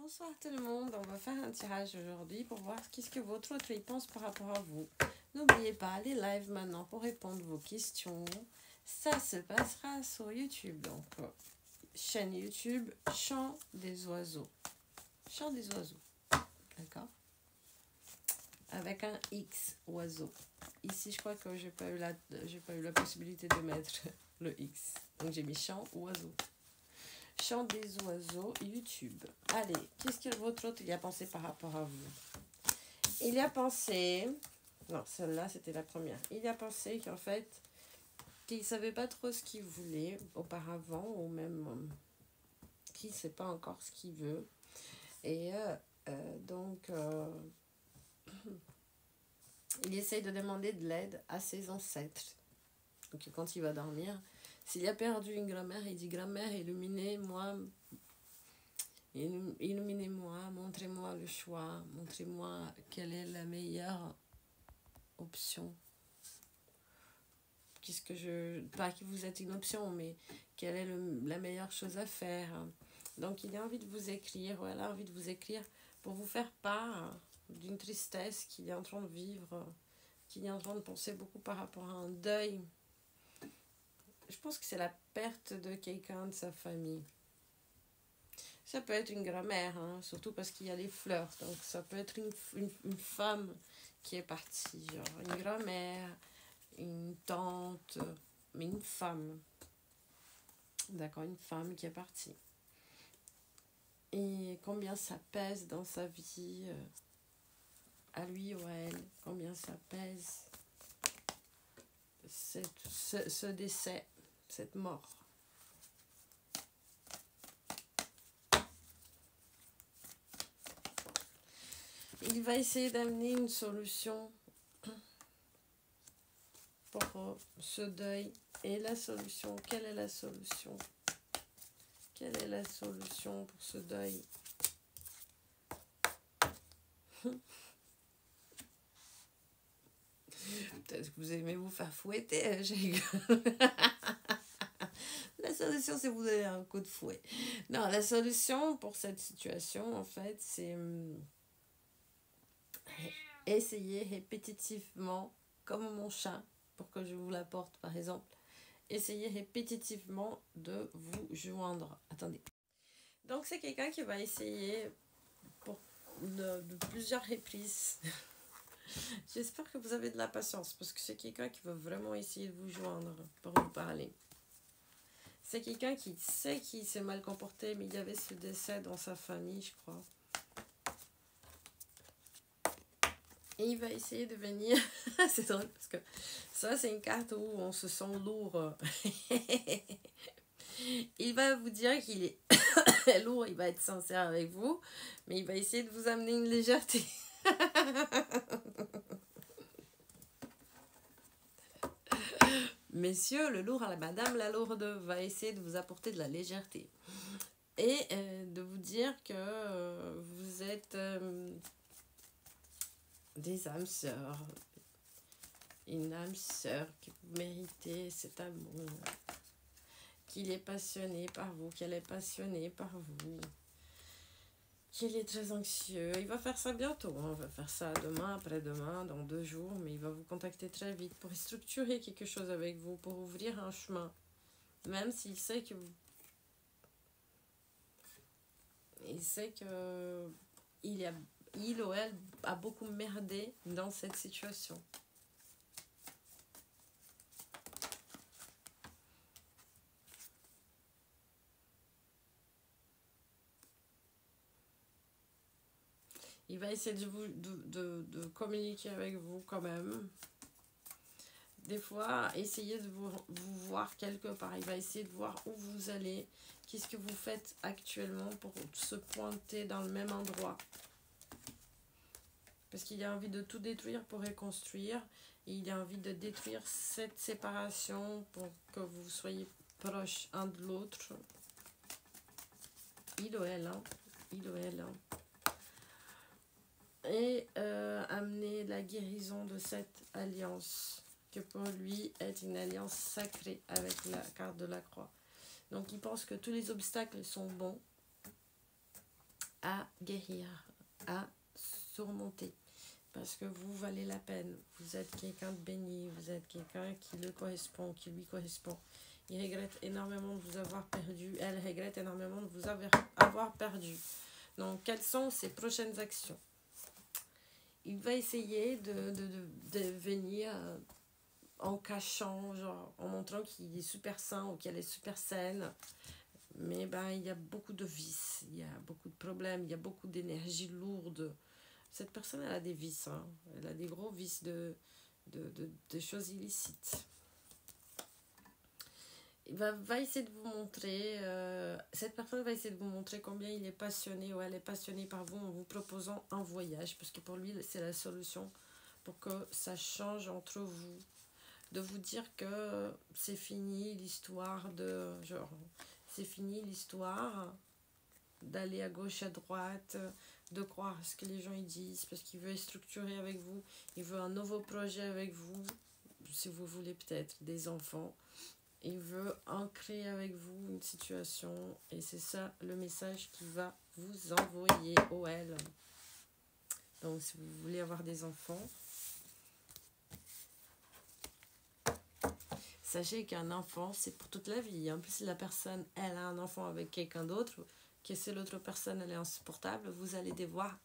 Bonsoir tout le monde, on va faire un tirage aujourd'hui pour voir qu'est-ce que votre autre y pense par rapport à vous. N'oubliez pas les lives maintenant pour répondre vos questions. Ça se passera sur YouTube, donc chaîne YouTube Chant des oiseaux. Chant des oiseaux, d'accord? Avec un X oiseau. Ici je crois que j'ai pas eu la possibilité de mettre le X, donc j'ai mis chant oiseau. Chant des oiseaux, YouTube. Allez, qu'est-ce que votre autre y a pensé par rapport à vous? Il y a pensé... Non, celle-là, c'était la première. Il y a pensé qu'en fait, qu'il ne savait pas trop ce qu'il voulait auparavant, ou même qu'il ne sait pas encore ce qu'il veut. Et donc, il essaye de demander de l'aide à ses ancêtres. Donc, quand il va dormir, s'il a perdu une grand-mère, il dit « Grand-mère, illuminez-moi, montrez-moi le choix, montrez-moi quelle est la meilleure option. Qu'est-ce que je... Pas que vous êtes une option, mais quelle est la meilleure chose à faire. » Donc, il a envie de vous écrire, ou elle a envie de vous écrire pour vous faire part d'une tristesse qu'il est en train de vivre, qu'il est en train de penser beaucoup par rapport à un deuil. Je pense que c'est la perte de quelqu'un de sa famille. Ça peut être une grand-mère, hein, surtout parce qu'il y a les fleurs. Donc ça peut être une femme qui est partie, genre une grand-mère, une tante, mais une femme. D'accord, une femme qui est partie. Et combien ça pèse dans sa vie, à lui ou à elle, combien ça pèse, ce décès, cette mort. Il va essayer d'amener une solution pour ce deuil. Et la solution, quelle est la solution? Quelle est la solution pour ce deuil? Peut-être que vous aimez vous faire fouetter, La solution, c'est vous donner un coup de fouet. Non, la solution pour cette situation, en fait, c'est essayer répétitivement, comme mon chat, pour que je vous l'apporte par exemple, essayez répétitivement de vous joindre. Attendez. Donc c'est quelqu'un qui va essayer pour de plusieurs reprises. J'espère que vous avez de la patience parce que c'est quelqu'un qui veut vraiment essayer de vous joindre pour vous parler. C'est quelqu'un qui sait qu'il s'est mal comporté, mais il y avait ce décès dans sa famille, je crois. Et il va essayer de venir. C'est drôle parce que ça, c'est une carte où on se sent lourd. Il va vous dire qu'il est lourd, il va être sincère avec vous, mais il va essayer de vous amener une légèreté. Messieurs, le lourd à la madame, la lourde va essayer de vous apporter de la légèreté. Et de vous dire que vous êtes des âmes sœurs. Une âme sœur que vous méritez cet amour. Qu'il est passionné par vous, qu'elle est passionnée par vous. Qu'il est très anxieux. Il va faire ça bientôt. Hein. Il va faire ça demain, après-demain, dans 2 jours. Mais il va vous contacter très vite pour structurer quelque chose avec vous, pour ouvrir un chemin. Même s'il sait que vous... Il sait que il ou elle a beaucoup merdé dans cette situation. Il va essayer de communiquer avec vous quand même. Des fois, essayez de vous voir quelque part. Il va essayer de voir où vous allez. Qu'est-ce que vous faites actuellement pour se pointer dans le même endroit. Parce qu'il a envie de tout détruire pour reconstruire. Et il a envie de détruire cette séparation pour que vous soyez proches un de l'autre. Il ou elle, hein. Il ou elle, hein. Et amener la guérison de cette alliance, que pour lui est une alliance sacrée avec la carte de la croix. Donc il pense que tous les obstacles sont bons à guérir, à surmonter. Parce que vous valez la peine. Vous êtes quelqu'un de béni. Vous êtes quelqu'un qui lui correspond. Il regrette énormément de vous avoir perdu. Elle regrette énormément de vous avoir perdu. Donc, quelles sont ses prochaines actions? Il va essayer de venir en cachant, genre en montrant qu'il est super sain ou qu'elle est super saine. Mais ben, il y a beaucoup de vices, il y a beaucoup de problèmes, il y a beaucoup d'énergie lourde. Cette personne, elle a des vices, hein. Elle a des gros vices de choses illicites. Il va essayer de vous montrer, cette personne va essayer de vous montrer combien il est passionné ou elle est passionnée par vous en vous proposant un voyage, parce que pour lui, c'est la solution pour que ça change entre vous. De vous dire que c'est fini l'histoire de, genre, c'est fini l'histoire d'aller à gauche, à droite, de croire ce que les gens ils disent, parce qu'il veut structurer avec vous, il veut un nouveau projet avec vous, si vous voulez peut-être des enfants. Il veut ancrer avec vous une situation et c'est ça le message qu'il va vous envoyer au elle. Donc si vous voulez avoir des enfants, sachez qu'un enfant c'est pour toute la vie. En plus si la personne elle a un enfant avec quelqu'un d'autre, que si l'autre personne elle est insupportable, vous allez devoir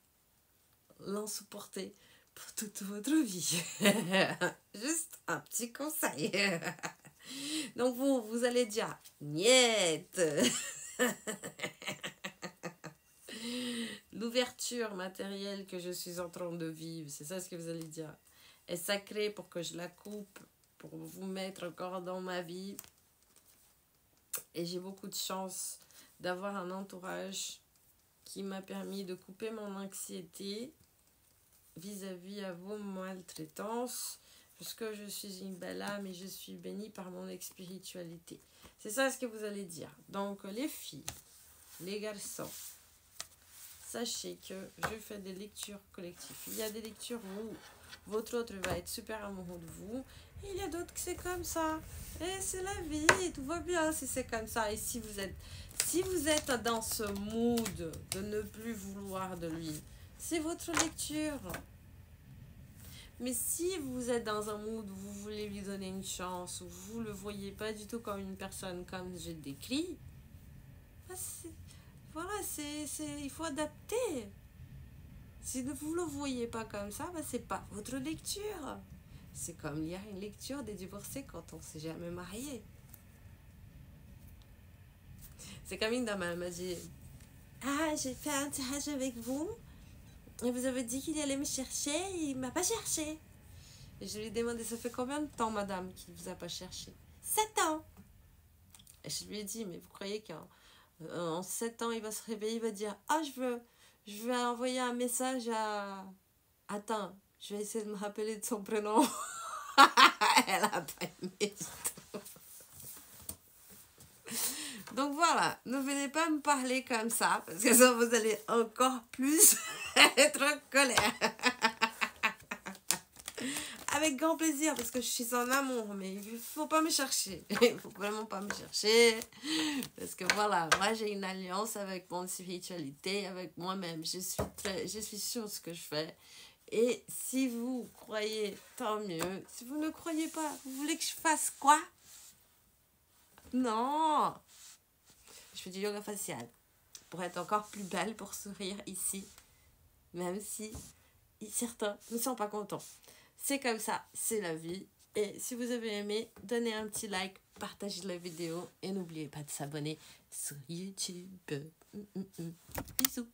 l'insupporter pour toute votre vie. Juste un petit conseil. Donc vous allez dire niet. L'ouverture matérielle que je suis en train de vivre, c'est ça ce que vous allez dire, est sacrée pour que je la coupe, pour vous mettre encore dans ma vie. Et j'ai beaucoup de chance d'avoir un entourage qui m'a permis de couper mon anxiété vis-à-vis à vos maltraitances. Parce que je suis une belle âme et je suis bénie par mon spiritualité. C'est ça ce que vous allez dire. Donc les filles, les garçons, sachez que je fais des lectures collectives. Il y a des lectures où votre autre va être super amoureux de vous. Et il y a d'autres que c'est comme ça. Et c'est la vie, tout va bien si c'est comme ça. Et si vous êtes dans ce mood de ne plus vouloir de lui, c'est votre lecture. Mais si vous êtes dans un mood où vous voulez lui donner une chance, où vous ne le voyez pas du tout comme une personne comme je décris, voilà, il faut adapter. Si vous ne le voyez pas comme ça, c'est pas votre lecture. C'est comme lire une lecture des divorcés quand on ne s'est jamais marié. C'est comme une dame, elle m'a dit « Ah, j'ai fait un tirage avec vous. Et vous avez dit qu'il allait me chercher, et il ne m'a pas cherché. » Et je lui ai demandé, ça fait combien de temps, madame, qu'il ne vous a pas cherché? 7 ans. Et je lui ai dit, mais vous croyez qu'en 7 ans, il va se réveiller, il va dire, ah, je vais envoyer un message à... Attends, je vais essayer de me rappeler de son prénom. Elle a pas aimé du tout. Donc voilà, ne venez pas me parler comme ça, parce que ça, vous allez encore plus être en colère. Avec grand plaisir, parce que je suis en amour, mais il faut pas me chercher. Il faut vraiment pas me chercher. Parce que voilà, moi j'ai une alliance avec mon spiritualité, avec moi-même. Je suis sûre de ce que je fais. Et si vous croyez, tant mieux. Si vous ne croyez pas, vous voulez que je fasse quoi? Non. Je fais du yoga facial pour être encore plus belle, pour sourire ici. Même si certains ne sont pas contents. C'est comme ça, c'est la vie. Et si vous avez aimé, donnez un petit like, partagez la vidéo et n'oubliez pas de s'abonner sur YouTube. Bisous.